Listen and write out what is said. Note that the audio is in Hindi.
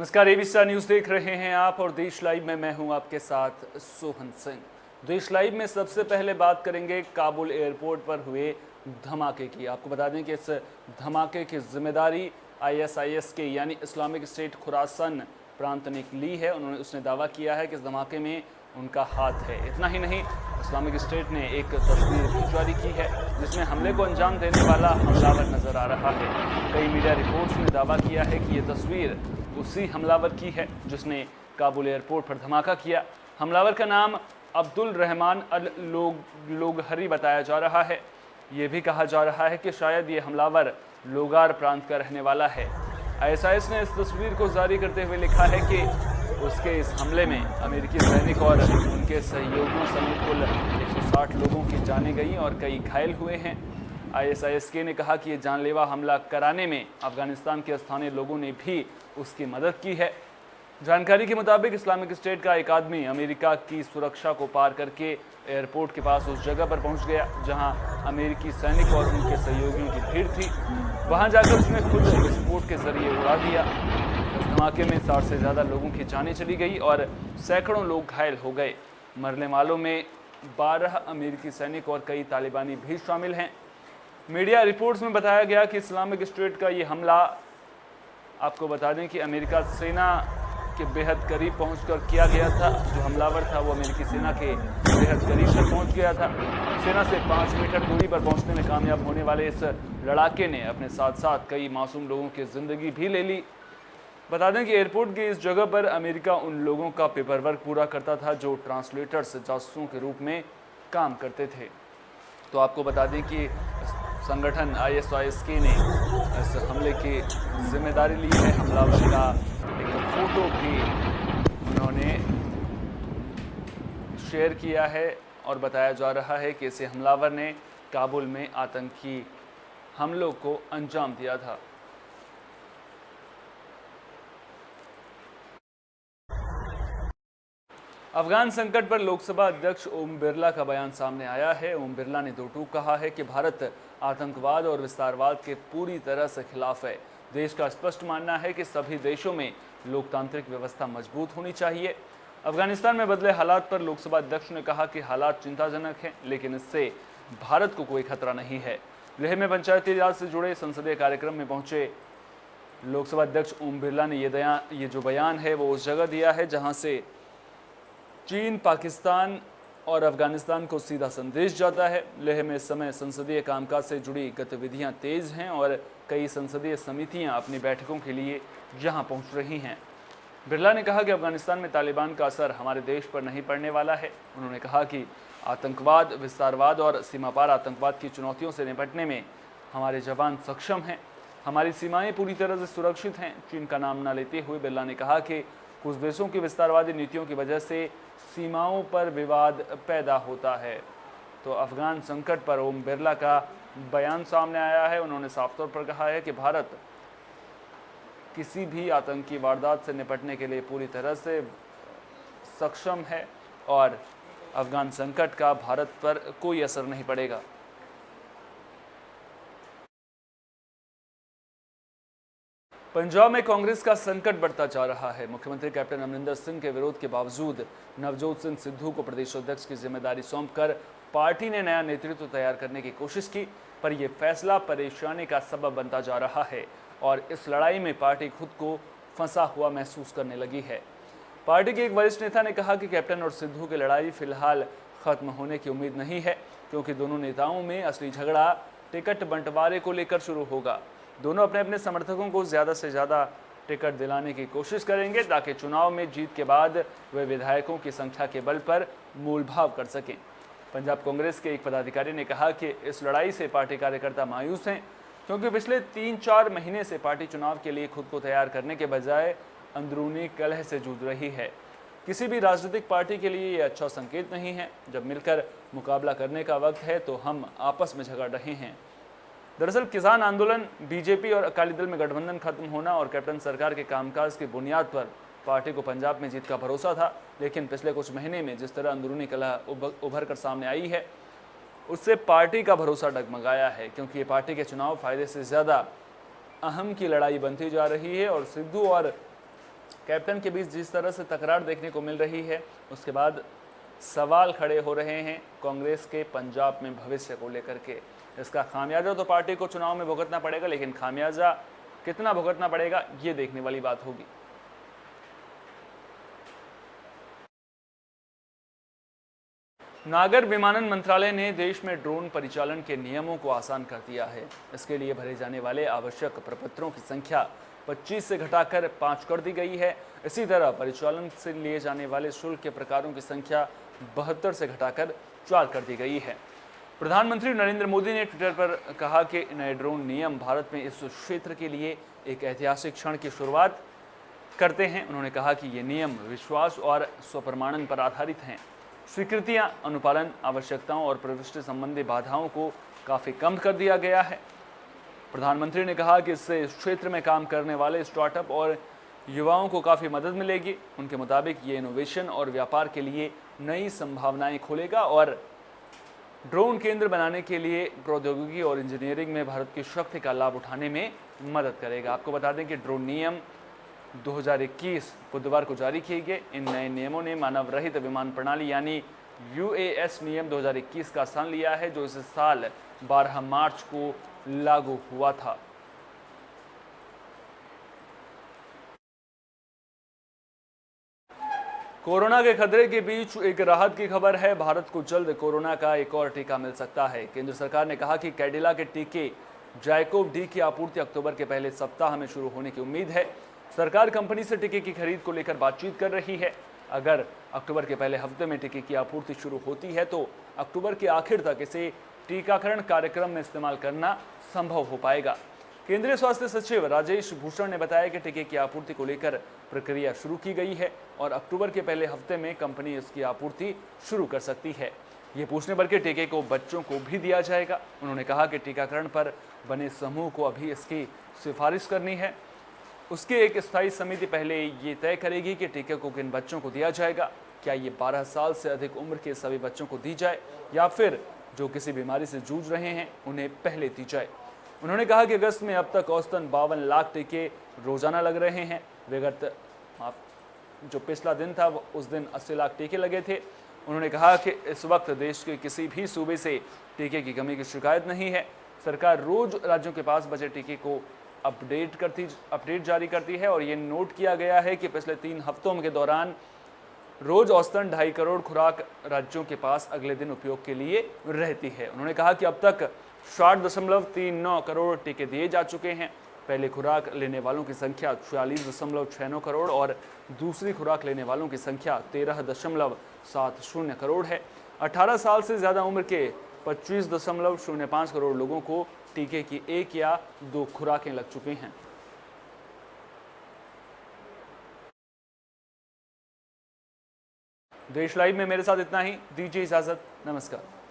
नमस्कार, एबी स्टार न्यूज़ देख रहे हैं आप और देश लाइव में मैं हूं आपके साथ सोहन सिंह। देश लाइव में सबसे पहले बात करेंगे काबुल एयरपोर्ट पर हुए धमाके की। आपको बता दें कि इस धमाके की जिम्मेदारी आईएसआईएस के यानी इस्लामिक स्टेट खुरासान प्रांत ने ली है। उसने दावा किया है कि इस धमाके में उनका हाथ है। इतना ही नहीं, इस्लामिक स्टेट ने एक तस्वीर भी जारी की है जिसमें हमले को अंजाम देने वाला हमलावर नजर आ रहा है। कई मीडिया रिपोर्ट्स ने दावा किया है कि ये तस्वीर उसी हमलावर की है जिसने काबुल एयरपोर्ट पर धमाका किया। हमलावर का नाम अब्दुल रहमान अल लोगहरी बताया जा रहा है। ये भी कहा जा रहा है कि शायद ये हमलावर लोगार प्रांत का रहने वाला है। आईएसआईएस ने इस तस्वीर को जारी करते हुए लिखा है कि उसके इस हमले में अमेरिकी सैनिक और उनके सहयोगियों समेत कुल 160 लोगों की जानें गई और कई घायल हुए हैं। आईएसआईएस ने कहा कि ये जानलेवा हमला कराने में अफगानिस्तान के स्थानीय लोगों ने भी उसकी मदद की है। जानकारी के मुताबिक इस्लामिक स्टेट का एक आदमी अमेरिका की सुरक्षा को पार करके एयरपोर्ट के पास उस जगह पर पहुंच गया जहां अमेरिकी सैनिक और उनके सहयोगियों की भीड़ थी। वहां जाकर उसने खुद विस्फोट के जरिए उड़ा दिया। इस धमाके में 60 से ज़्यादा लोगों की जानें चली गई और सैकड़ों लोग घायल हो गए। मरने वालों में 12 अमेरिकी सैनिक और कई तालिबानी भी शामिल हैं। मीडिया रिपोर्ट्स में बताया गया कि इस्लामिक स्टेट का ये हमला, आपको बता दें कि अमेरिका सेना के बेहद करीब पहुंचकर किया गया था। जो हमलावर था वो अमेरिकी सेना के बेहद करीब तक पहुंच गया था। सेना से 5 मीटर दूरी पर पहुंचने में कामयाब होने वाले इस लड़ाके ने अपने साथ साथ कई मासूम लोगों की ज़िंदगी भी ले ली। बता दें कि एयरपोर्ट की इस जगह पर अमेरिका उन लोगों का पेपर वर्क पूरा करता था जो ट्रांसलेटर्स जासूसों के रूप में काम करते थे। तो आपको बता दें कि संगठन आईएसआईएस ने इस हमले की जिम्मेदारी ली है। हमलावर का एक फ़ोटो भी उन्होंने शेयर किया है और बताया जा रहा है कि इसे हमलावर ने काबुल में आतंकी हमलों को अंजाम दिया था। अफगान संकट पर लोकसभा अध्यक्ष ओम बिरला का बयान सामने आया है। ओम बिरला ने दो टूक कहा है कि भारत आतंकवाद और विस्तारवाद के पूरी तरह से खिलाफ है। देश का स्पष्ट मानना है कि सभी देशों में लोकतांत्रिक व्यवस्था मजबूत होनी चाहिए। अफगानिस्तान में बदले हालात पर लोकसभा अध्यक्ष ने कहा कि हालात चिंताजनक हैं, लेकिन इससे भारत को कोई खतरा नहीं है। लेह में पंचायती राज से जुड़े संसदीय कार्यक्रम में पहुंचे लोकसभा अध्यक्ष ओम बिरला ने ये जो बयान है वो उस जगह दिया है जहाँ से चीन, पाकिस्तान और अफगानिस्तान को सीधा संदेश जाता है। लेह में इस समय संसदीय कामकाज से जुड़ी गतिविधियां तेज हैं और कई संसदीय समितियां अपनी बैठकों के लिए यहां पहुंच रही हैं। बिरला ने कहा कि अफगानिस्तान में तालिबान का असर हमारे देश पर नहीं पड़ने वाला है। उन्होंने कहा कि आतंकवाद, विस्तारवाद और सीमापार आतंकवाद की चुनौतियों से निपटने में हमारे जवान सक्षम हैं। हमारी सीमाएँ पूरी तरह से सुरक्षित हैं। चीन का नाम न लेते हुए बिरला ने कहा कि कुछ देशों की विस्तारवादी नीतियों की वजह से सीमाओं पर विवाद पैदा होता है। तो अफगान संकट पर ओम बिरला का बयान सामने आया है। उन्होंने साफ तौर पर कहा है कि भारत किसी भी आतंकी वारदात से निपटने के लिए पूरी तरह से सक्षम है और अफगान संकट का भारत पर कोई असर नहीं पड़ेगा। पंजाब में कांग्रेस का संकट बढ़ता जा रहा है। मुख्यमंत्री कैप्टन अमरिंदर सिंह के विरोध के बावजूद नवजोत सिंह सिद्धू को प्रदेश अध्यक्ष की जिम्मेदारी सौंपकर पार्टी ने नया नेतृत्व तैयार करने की कोशिश की, पर यह फैसला परेशानी का सबब बनता जा रहा है और इस लड़ाई में पार्टी खुद को फंसा हुआ महसूस करने लगी है। पार्टी के एक वरिष्ठ नेता ने कहा कि कैप्टन और सिद्धू की लड़ाई फिलहाल खत्म होने की उम्मीद नहीं है, क्योंकि दोनों नेताओं में असली झगड़ा टिकट बंटवारे को लेकर शुरू होगा। दोनों अपने अपने समर्थकों को ज़्यादा से ज़्यादा टिकट दिलाने की कोशिश करेंगे ताकि चुनाव में जीत के बाद वे विधायकों की संख्या के बल पर मोलभाव कर सकें। पंजाब कांग्रेस के एक पदाधिकारी ने कहा कि इस लड़ाई से पार्टी कार्यकर्ता मायूस हैं, क्योंकि पिछले 3-4 महीने से पार्टी चुनाव के लिए खुद को तैयार करने के बजाय अंदरूनी कलह से जूझ रही है। किसी भी राजनीतिक पार्टी के लिए ये अच्छा संकेत नहीं है। जब मिलकर मुकाबला करने का वक्त है तो हम आपस में झगड़ रहे हैं। दरअसल किसान आंदोलन, बीजेपी और अकाली दल में गठबंधन खत्म होना और कैप्टन सरकार के कामकाज की बुनियाद पर पार्टी को पंजाब में जीत का भरोसा था, लेकिन पिछले कुछ महीने में जिस तरह अंदरूनी कलह उभर कर सामने आई है उससे पार्टी का भरोसा डगमगाया है, क्योंकि ये पार्टी के चुनाव फायदे से ज़्यादा अहम की लड़ाई बनती जा रही है और सिद्धू और कैप्टन के बीच जिस तरह से तकरार देखने को मिल रही है, उसके बाद सवाल खड़े हो रहे हैं कांग्रेस के पंजाब में भविष्य को लेकर के। इसका खामियाजा तो पार्टी को चुनाव में भुगतना पड़ेगा, लेकिन खामियाजा कितना भुगतना पड़ेगा ये देखने वाली बात होगी। नागर विमानन मंत्रालय ने देश में ड्रोन परिचालन के नियमों को आसान कर दिया है। इसके लिए भरे जाने वाले आवश्यक प्रपत्रों की संख्या 25 से घटाकर 5 कर दी गई है। इसी तरह परिचालन से लिए जाने वाले शुल्क के प्रकारों की संख्या 72 से घटाकर 4 कर दी गई है। प्रधानमंत्री नरेंद्र मोदी ने ट्विटर पर कहा कि नए ड्रोन नियम भारत में इस क्षेत्र के लिए एक ऐतिहासिक क्षण की शुरुआत करते हैं। उन्होंने कहा कि ये नियम विश्वास और स्वप्रमाणन पर आधारित हैं। स्वीकृतियां, अनुपालन आवश्यकताओं और प्रविष्टि संबंधी बाधाओं को काफ़ी कम कर दिया गया है। प्रधानमंत्री ने कहा कि इससे इस क्षेत्र में काम करने वाले स्टार्टअप और युवाओं को काफ़ी मदद मिलेगी। उनके मुताबिक ये इनोवेशन और व्यापार के लिए नई संभावनाएं खोलेगा और ड्रोन केंद्र बनाने के लिए प्रौद्योगिकी और इंजीनियरिंग में भारत की शक्ति का लाभ उठाने में मदद करेगा। आपको बता दें कि ड्रोन नियम 2021 बुधवार को जारी किए गए। इन नए नियमों ने मानव रहित विमान प्रणाली यानी UAS नियम 2021 का स्थान लिया है, जो इस साल 12 मार्च को लागू हुआ था। कोरोना के खतरे के बीच एक राहत की खबर है। भारत को जल्द कोरोना का एक और टीका मिल सकता है। केंद्र सरकार ने कहा कि कैडिला के टीके जाइकोव डी की आपूर्ति अक्टूबर के पहले सप्ताह में शुरू होने की उम्मीद है। सरकार कंपनी से टीके की खरीद को लेकर बातचीत कर रही है। अगर अक्टूबर के पहले हफ्ते में टीके की आपूर्ति शुरू होती है तो अक्टूबर के आखिर तक इसे टीकाकरण कार्यक्रम में इस्तेमाल करना संभव हो पाएगा। केंद्रीय स्वास्थ्य सचिव राजेश भूषण ने बताया कि टीके की आपूर्ति को लेकर प्रक्रिया शुरू की गई है और अक्टूबर के पहले हफ्ते में कंपनी इसकी आपूर्ति शुरू कर सकती है। ये पूछने पर कि टीके को बच्चों को भी दिया जाएगा। उन्होंने कहा कि टीकाकरण पर बने समूह को अभी इसकी सिफारिश करनी है। उसकी एक स्थायी समिति पहले ये तय करेगी कि टीके को किन बच्चों को दिया जाएगा। क्या ये 12 साल से अधिक उम्र के सभी बच्चों को दी जाए या फिर जो किसी बीमारी से जूझ रहे हैं उन्हें पहले दी जाए। उन्होंने कहा कि अगस्त में अब तक औसतन 52 लाख टीके रोजाना लग रहे हैं। विगत जो पिछला दिन था उस दिन 80 लाख टीके लगे थे। उन्होंने कहा कि इस वक्त देश के किसी भी सूबे से टीके की कमी की शिकायत नहीं है। सरकार रोज राज्यों के पास बचे टीके को अपडेट जारी करती है और ये नोट किया गया है कि पिछले 3 हफ्तों के दौरान रोज औसतन 2.5 करोड़ खुराक राज्यों के पास अगले दिन उपयोग के लिए रहती है। उन्होंने कहा कि अब तक 60.39 करोड़ टीके दिए जा चुके हैं। पहले खुराक लेने वालों की संख्या 46.69 करोड़ और दूसरी खुराक लेने वालों की संख्या 13.70 करोड़ है। 18 साल से ज़्यादा उम्र के 25.05 करोड़ लोगों को टीके की 1 या 2 खुराकें लग चुकी हैं। देश लाइव में मेरे साथ इतना ही। दीजिए इजाज़त। नमस्कार।